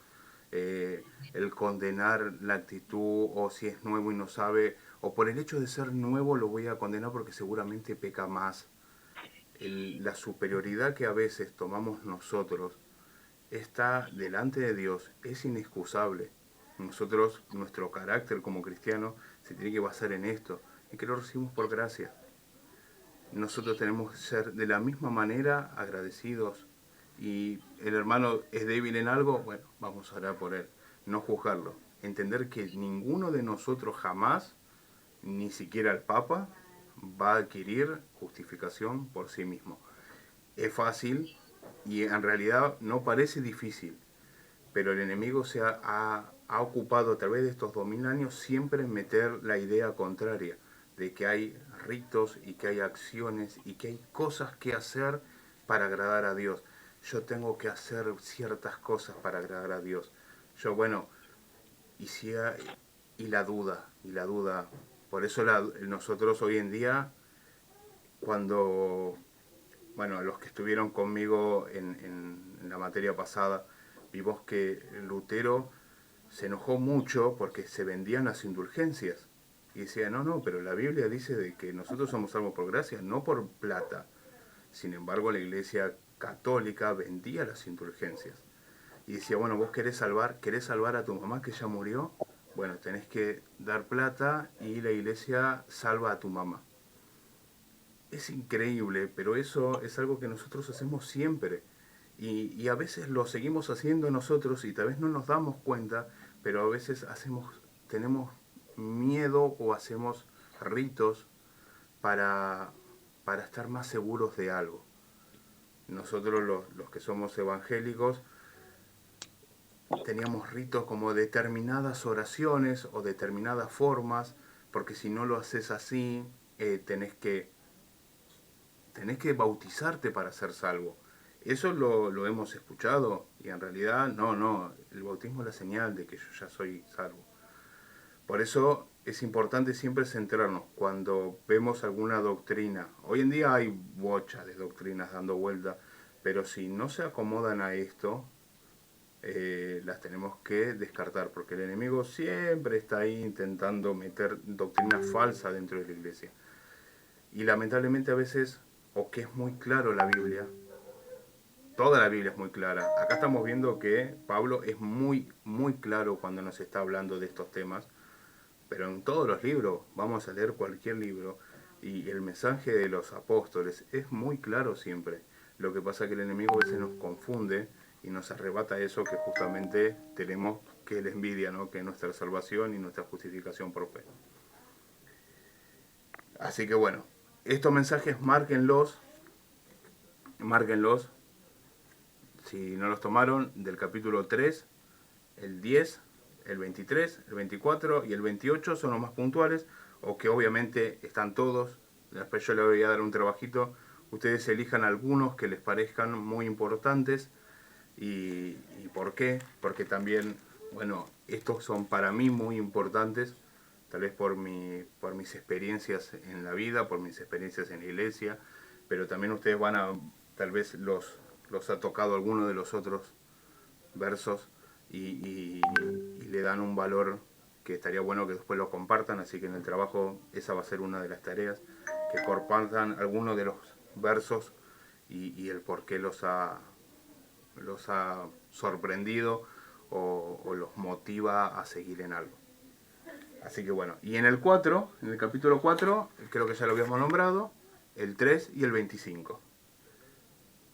El condenar la actitud, o si es nuevo y no sabe, o por el hecho de ser nuevo lo voy a condenar porque seguramente peca más. La superioridad que a veces tomamos nosotros está delante de Dios, es inexcusable. Nosotros, nuestro carácter como cristiano se tiene que basar en esto, en que lo recibimos por gracia. Nosotros tenemos que ser de la misma manera agradecidos. Y el hermano es débil en algo, bueno, vamos a orar por él, no juzgarlo. Entender que ninguno de nosotros jamás, ni siquiera el Papa, va a adquirir justificación por sí mismo. Es fácil y en realidad no parece difícil, pero el enemigo ha ocupado a través de estos 2000 años siempre en meter la idea contraria, de que hay ritos y que hay acciones y que hay cosas que hacer para agradar a Dios. Yo tengo que hacer ciertas cosas para agradar a Dios. Yo, bueno, y, si y la duda. Por eso nosotros hoy en día, cuando, bueno, los que estuvieron conmigo en la materia pasada, vimos que Lutero se enojó mucho porque se vendían las indulgencias. Y decía, no, pero la Biblia dice de que nosotros somos salvos por gracia, no por plata. Sin embargo, la Iglesia católica vendía las indulgencias. Y decía, bueno, vos querés salvar a tu mamá que ya murió, bueno, tenés que dar plata y la Iglesia salva a tu mamá. Es increíble, pero eso es algo que nosotros hacemos siempre. Y a veces lo seguimos haciendo nosotros y tal vez no nos damos cuenta, pero a veces tenemos miedo o hacemos ritos para, para estar más seguros de algo. Nosotros los que somos evangélicos teníamos ritos como determinadas oraciones o determinadas formas, porque si no lo haces así, tenés que bautizarte para ser salvo. Eso lo hemos escuchado y en realidad no, el bautismo es la señal de que yo ya soy salvo. Por eso es importante siempre centrarnos cuando vemos alguna doctrina. Hoy en día hay bocha de doctrinas dando vuelta, pero si no se acomodan a esto, las tenemos que descartar, porque el enemigo siempre está ahí intentando meter doctrinas falsas dentro de la iglesia. Y lamentablemente a veces, o que es muy claro la Biblia, toda la Biblia es muy clara. Acá estamos viendo que Pablo es muy, muy claro cuando nos está hablando de estos temas, pero en todos los libros, vamos a leer cualquier libro, y el mensaje de los apóstoles es muy claro siempre. Lo que pasa es que el enemigo a veces nos confunde y nos arrebata eso que justamente tenemos, que es la envidia, ¿no? Que es nuestra salvación y nuestra justificación por fe. Así que bueno, estos mensajes márquenlos, si no los tomaron, del capítulo 3, el 10, el 23, el 24 y el 28 son los más puntuales, o que obviamente están todos. Después yo les voy a dar un trabajito, ustedes elijan algunos que les parezcan muy importantes. ¿Y por qué? Porque también, bueno, estos son para mí muy importantes, tal vez por mis experiencias en la vida, por mis experiencias en la iglesia, pero también ustedes van a, tal vez los ha tocado alguno de los otros versos y le dan un valor que estaría bueno que después lo compartan, así que en el trabajo esa va a ser una de las tareas, que compartan algunos de los versos y el por qué los ha sorprendido o los motiva a seguir en algo. Así que bueno, y en el 4, en el capítulo 4, creo que ya lo habíamos nombrado, el 3 y el 25.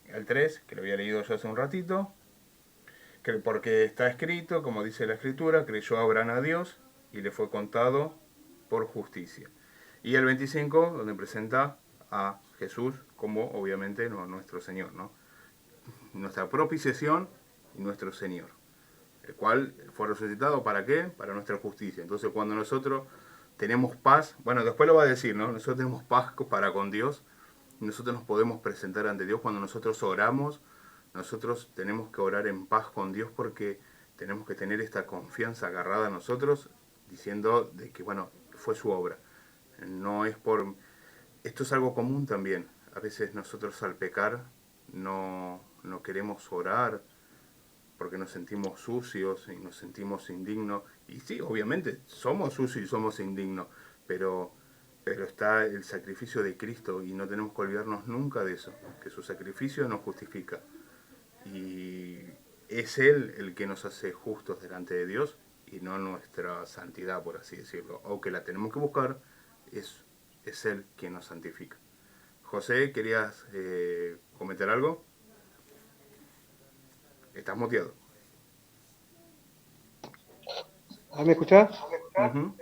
El 3, que lo había leído yo hace un ratito, que porque está escrito, como dice la Escritura, creyó Abraham a Dios y le fue contado por justicia. Y el 25, donde presenta a Jesús como obviamente nuestro Señor, ¿no? Nuestra propiciación y nuestro Señor, el cual fue resucitado ¿para qué? Para nuestra justicia. Entonces cuando nosotros tenemos paz, bueno, después lo va a decir, ¿no? Nosotros tenemos paz para con Dios, nosotros nos podemos presentar ante Dios cuando nosotros oramos, nosotros tenemos que orar en paz con Dios porque tenemos que tener esta confianza agarrada a nosotros, diciendo de que, bueno, fue su obra. No es por... Esto es algo común también. A veces nosotros al pecar no queremos orar porque nos sentimos sucios y nos sentimos indignos. Y sí, obviamente somos sucios y somos indignos, pero está el sacrificio de Cristo y no tenemos que olvidarnos nunca de eso, que su sacrificio nos justifica. Y es Él el que nos hace justos delante de Dios y no nuestra santidad, por así decirlo. Aunque la tenemos que buscar, es Él quien nos santifica. José, ¿querías comentar algo? Estás muteado. ¿Me escuchás? Uh-huh.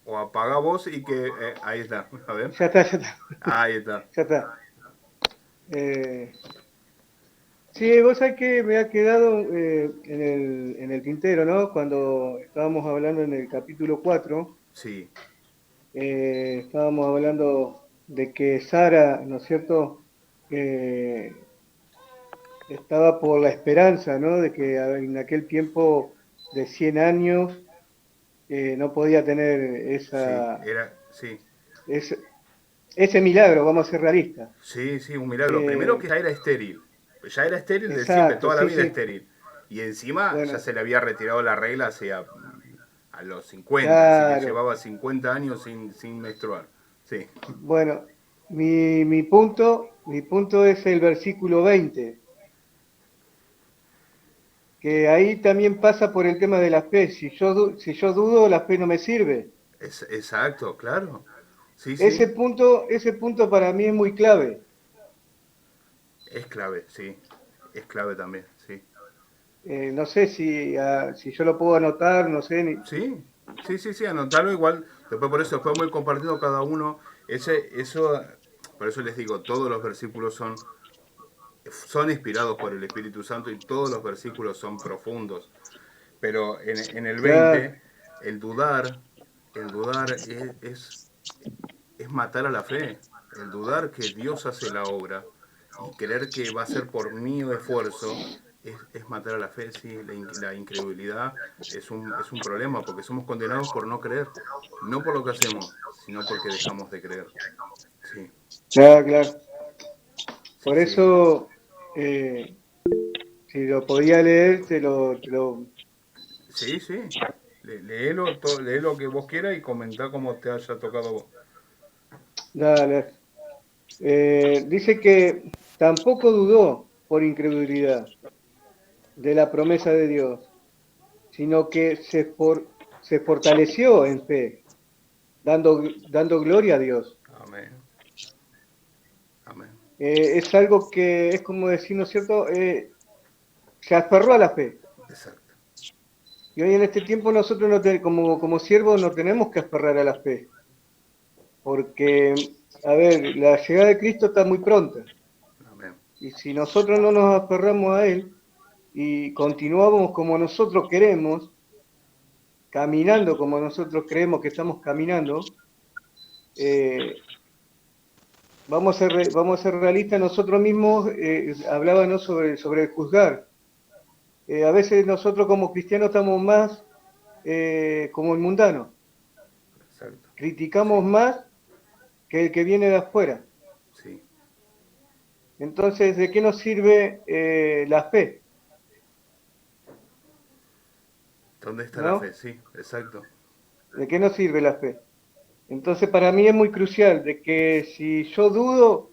O apaga vos y que... ahí está, a ver. Ya está. Ahí está. Ya está. Sí, vos sabés que me ha quedado en el tintero, ¿no? Cuando estábamos hablando en el capítulo 4, Sí. estábamos hablando de que Sara, ¿no es cierto?, estaba por la esperanza, ¿no?, de que en aquel tiempo de 100 años no podía tener Sí. ese milagro, vamos a ser realistas. Sí, un milagro. Primero que ya era estéril. Ya era estéril de Exacto, siempre, toda la vida sí. estéril. Y encima Bueno, ya se le había retirado la regla hacia a los 50, claro. así que llevaba 50 años sin menstruar. Sí. Bueno, mi punto es el versículo 20, que ahí también pasa por el tema de la fe. Si yo dudo, la fe no me sirve. Exacto, claro. Sí. Ese punto para mí es muy clave. Es clave, sí. Es clave también, sí. No sé si yo lo puedo anotar, no sé. Sí, anotarlo igual. Después después muy compartido cada uno. Por eso les digo, todos los versículos son inspirados por el Espíritu Santo y todos los versículos son profundos. Pero en el 20, el dudar es matar a la fe. El dudar que Dios hace la obra y creer que va a ser por mi esfuerzo es matar a la fe, sí, la incredulidad es un problema, porque somos condenados por no creer, no por lo que hacemos, sino porque dejamos de creer. Sí, Claro, claro. sí, Por sí, eso, si lo podía leer, sí, sí. Léelo, lee lo que vos quieras y comentá cómo te haya tocado a vos. dale. Dice que tampoco dudó por incredulidad de la promesa de Dios, sino que se fortaleció en fe, dando gloria a Dios. Amén, amén. Es algo que es como decir, ¿no es cierto? Se aferró a la fe. Exacto. Y hoy en este tiempo nosotros como siervos no tenemos que aferrar a la fe, porque, a ver, la llegada de Cristo está muy pronta. Amén. Y si nosotros no nos aferramos a Él y continuamos como nosotros queremos, caminando como nosotros creemos que estamos caminando, eh, vamos a ser realistas nosotros mismos, hablábamos sobre juzgar. A veces nosotros como cristianos estamos más como el mundano, Exacto. criticamos Sí, más que el que viene de afuera. sí. Entonces, ¿de qué nos sirve la fe? ¿Dónde está la fe? ¿No? Sí, exacto. ¿De qué nos sirve la fe? Entonces, para mí es muy crucial de que si yo dudo,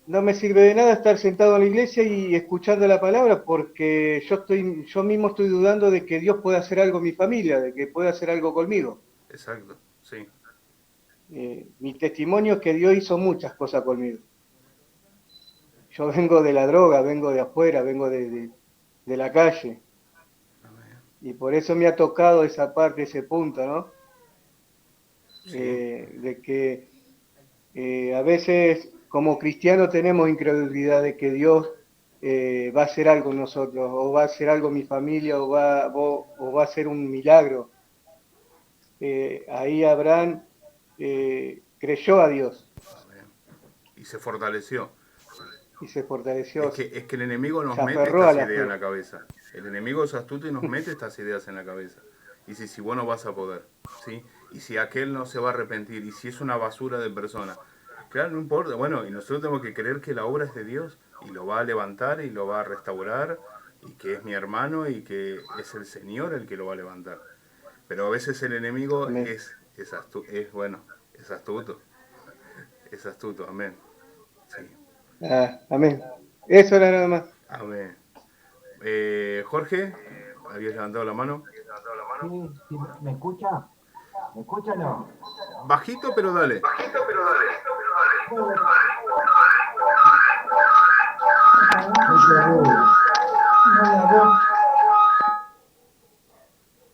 no me sirve de nada estar sentado en la iglesia y escuchando la palabra, porque yo mismo estoy dudando de que Dios pueda hacer algo en mi familia, de que pueda hacer algo conmigo. Exacto, sí. Mi testimonio es que Dios hizo muchas cosas conmigo. Yo vengo de la droga, vengo de afuera, vengo de la calle, Amén. y por eso me ha tocado esa parte, ese punto, ¿no? Sí, De que a veces como cristianos tenemos incredulidad de que Dios va a hacer algo en nosotros, o va a hacer algo en mi familia, o va a hacer un milagro. Ahí Abraham creyó a Dios amén. Y se fortaleció. y se fortaleció, Es que el enemigo nos se mete aferró a estas la ideas en la fe. cabeza. El enemigo es astuto y nos mete estas ideas en la cabeza. Y si vos no vas a poder, ¿sí? Y si aquel no se va a arrepentir, y si es una basura de persona. Claro, no importa. Bueno, y nosotros tenemos que creer que la obra es de Dios y lo va a levantar y lo va a restaurar y que es mi hermano y que es el Señor el que lo va a levantar. Pero a veces el enemigo Amén. es astuto, amén. Sí, Ah, amén. Eso era nada más. amén. Jorge, ¿habías levantado la mano? Sí, sí, ¿me escucha? ¿Me escucha o no? Bajito, pero dale. Mucho ruido.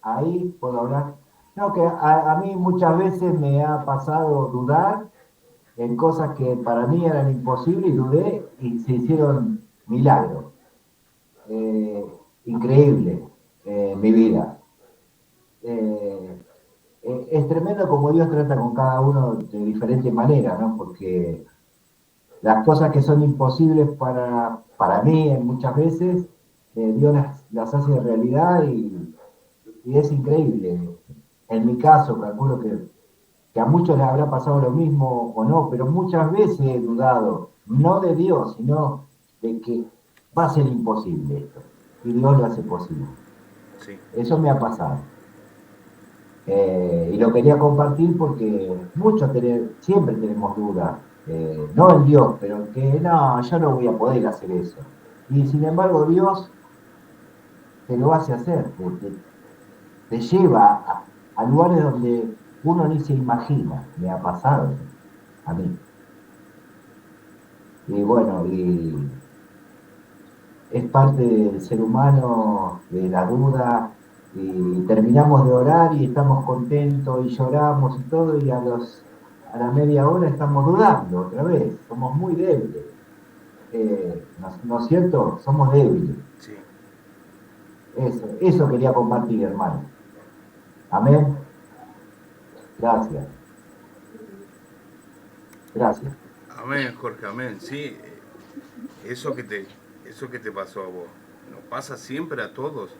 Ahí puedo hablar. No, que a mí muchas veces me ha pasado dudar en cosas que para mí eran imposibles y dudé y se hicieron milagros. Eh, Increíble en mi vida. Eh, es tremendo como Dios trata con cada uno de diferente manera, ¿no? Porque las cosas que son imposibles para mí muchas veces, Dios las hace realidad y es increíble. En mi caso, calculo que a muchos les habrá pasado lo mismo o no, pero muchas veces he dudado, no de Dios, sino de que va a ser imposible esto, y Dios lo hace posible. Sí, Eso me ha pasado. Y lo quería compartir porque siempre tenemos dudas, no en Dios, pero que no, yo no voy a poder hacer eso. Y sin embargo Dios te lo hace hacer, te lleva a lugares donde uno ni se imagina. Me ha pasado a mí. Y bueno, es parte del ser humano, de la duda, y terminamos de orar y estamos contentos y lloramos y todo, y a la media hora estamos dudando otra vez, somos muy débiles. ¿No es cierto? Somos débiles. sí. Eso quería compartir, hermano. Amén. Gracias. Gracias. Amén, Jorge, amén. Sí, eso eso que te pasó a vos, nos pasa siempre a todos.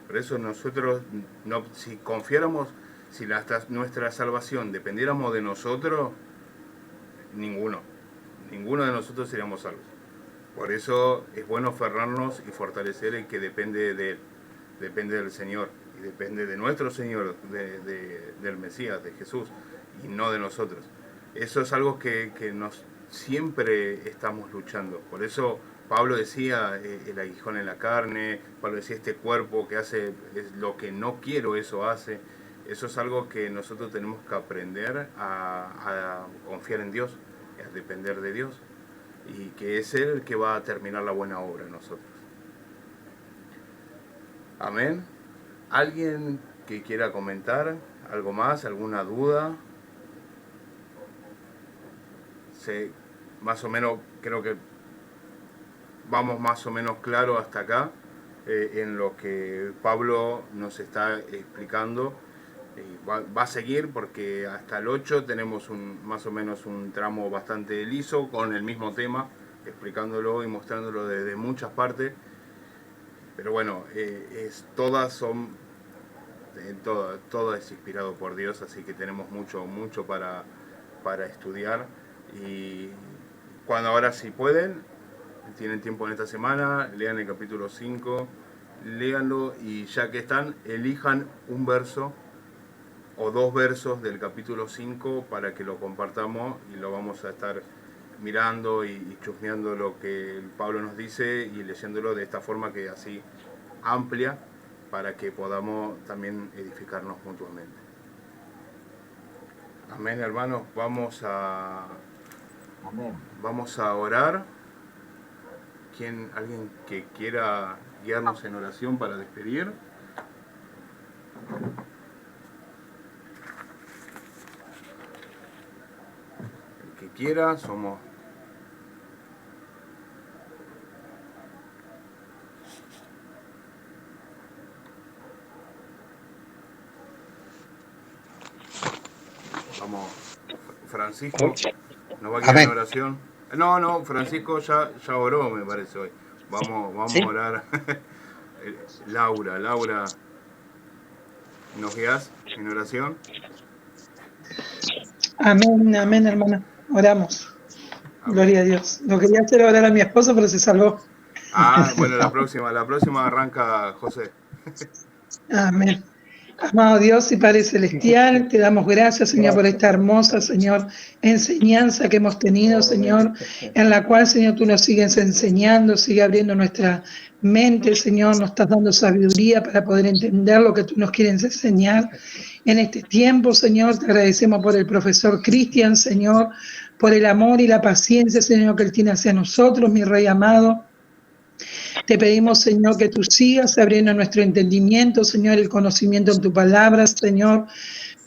Por eso nosotros, no, si confiáramos, si nuestra salvación dependiéramos de nosotros, ninguno de nosotros seríamos salvos. Por eso es bueno aferrarnos y fortalecer el que depende de Él, depende del Señor, y depende de nuestro Señor, del Mesías, de Jesús, y no de nosotros. Eso es algo que nos siempre estamos luchando. Por eso Pablo decía, el aguijón en la carne, Pablo decía, este cuerpo que hace es lo que no quiero, eso hace. Eso es algo que nosotros tenemos que aprender a confiar en Dios, a depender de Dios, y que es Él el que va a terminar la buena obra en nosotros. Amén. ¿Alguien que quiera comentar algo más, alguna duda? Más o menos, creo que vamos más o menos claro hasta acá en lo que Pablo nos está explicando. Va a seguir porque hasta el 8 tenemos más o menos un tramo bastante liso con el mismo tema, explicándolo y mostrándolo desde muchas partes. Pero bueno, todo es inspirado por Dios, así que tenemos mucho para estudiar. Y cuando ahora si pueden, tienen tiempo en esta semana, lean el capítulo 5, léanlo y ya que están, elijan un verso o dos versos del capítulo 5 para que lo compartamos y lo vamos a estar mirando y chusmeando lo que Pablo nos dice y leyéndolo de esta forma que así amplia para que podamos también edificarnos mutuamente. Amén, hermanos. Vamos a orar. ¿Alguien que quiera guiarnos en oración para despedir? El que quiera, somos... Vamos, Francisco, ¿nos va a guiar en oración? No, Francisco ya oró, me parece, hoy. Vamos ¿sí? A orar. Laura, ¿nos guías en oración? Amén, hermana. Oramos. Amén. Gloria a Dios. Lo quería hacer orar a mi esposo, pero se salvó. Bueno, la próxima arranca José. Amén. Amado Dios y Padre Celestial, te damos gracias, Señor, por esta hermosa, Señor, enseñanza que hemos tenido, Señor, en la cual, Señor, tú nos sigues enseñando, sigue abriendo nuestra mente, Señor, nos estás dando sabiduría para poder entender lo que tú nos quieres enseñar en este tiempo, Señor. Te agradecemos por el profesor Cristian, Señor, por el amor y la paciencia, Señor, que él tiene hacia nosotros, mi Rey amado. Te pedimos, Señor, que tú sigas abriendo nuestro entendimiento, Señor, el conocimiento en tu palabra, Señor,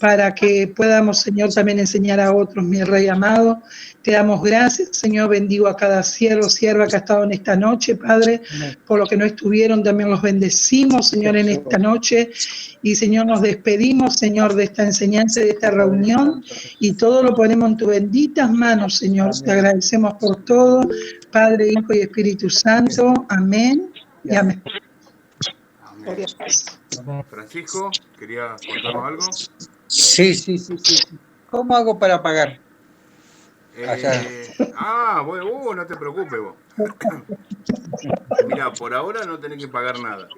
para que podamos, Señor, también enseñar a otros, mi Rey amado. Te damos gracias, Señor, bendigo a cada siervo, sierva que ha estado en esta noche, Padre, por lo que no estuvieron, también los bendecimos, Señor, en esta noche, y, Señor, nos despedimos, Señor, de esta enseñanza, de esta reunión, y todo lo ponemos en tus benditas manos, Señor. Te agradecemos por todo, Padre, Hijo y Espíritu Santo. Amén y amén. Francisco, ¿quería contarnos algo? Sí. ¿Cómo hago para pagar? Bueno, no te preocupes vos. Mira, por ahora no tenés que pagar nada.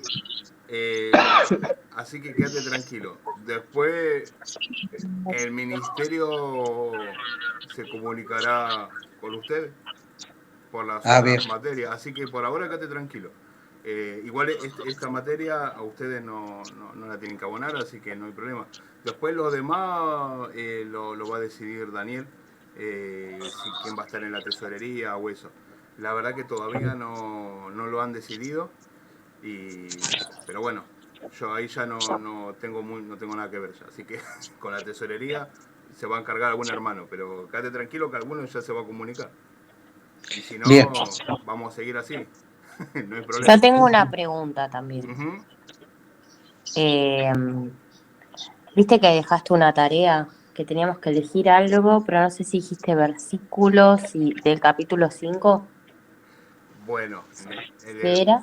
Así que quédate tranquilo. Después el ministerio se comunicará con ustedes por las materias. Así que por ahora quédate tranquilo. Igual esta materia a ustedes no la tienen que abonar, así que no hay problema. Después lo demás lo va a decidir Daniel, quién va a estar en la tesorería o eso. La verdad que todavía no lo han decidido, pero bueno, yo ahí ya no tengo nada que ver ya. Así que con la tesorería se va a encargar algún hermano, pero quédate tranquilo que alguno ya se va a comunicar. Y si no, vamos a seguir así. No hay problema. Yo tengo una pregunta también. Uh-huh. Viste que dejaste una tarea, que teníamos que elegir algo, pero no sé si dijiste versículos del capítulo 5. Bueno, ¿Qué era?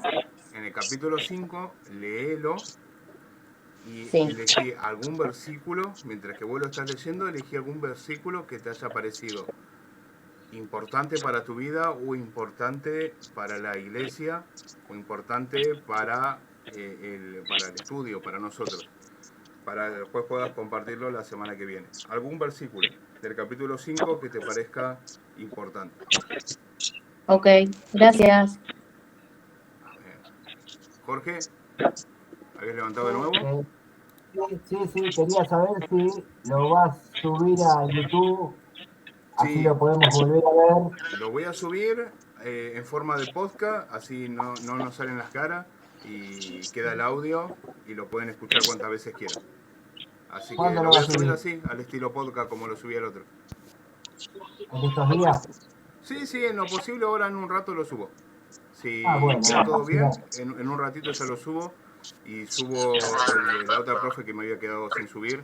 en el capítulo 5, léelo y Sí. elegí algún versículo, mientras que vos lo estás leyendo, elegí algún versículo que te haya parecido importante para tu vida o importante para la iglesia o importante para el estudio, para nosotros, para que después puedas compartirlo la semana que viene. Algún versículo del capítulo 5 que te parezca importante. Ok, gracias. Jorge, ¿habías levantado de nuevo? Sí, quería saber si lo vas a subir a YouTube, así Sí, lo podemos volver a ver. lo voy a subir en forma de podcast, así no nos salen las caras y queda el audio y lo pueden escuchar cuantas veces quieran. Así que ¿Cuándo lo lo voy a vas a subir subir? así, al estilo podcast como lo subí al otro. ¿En estos días? Sí, en lo posible ahora en un rato lo subo. Si Bueno, queda todo así bien, en un ratito ya lo subo y subo el de la otra profe que me había quedado sin subir,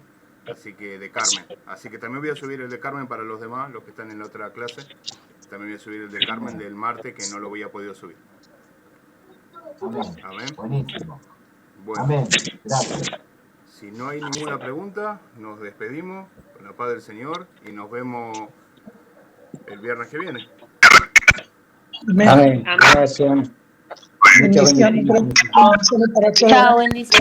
así que de Carmen. Así que también voy a subir el de Carmen para los demás, los que están en la otra clase. También voy a subir el de Carmen del martes que no lo había podido subir. Amén. Amén. Buenísimo. Bueno, Amén. Gracias. si no hay ninguna pregunta, nos despedimos con la paz del Señor y nos vemos el viernes que viene. Amén. Amén. Gracias. Muchas Bendiciones bendiciones. para todos. Chao, bendiciones.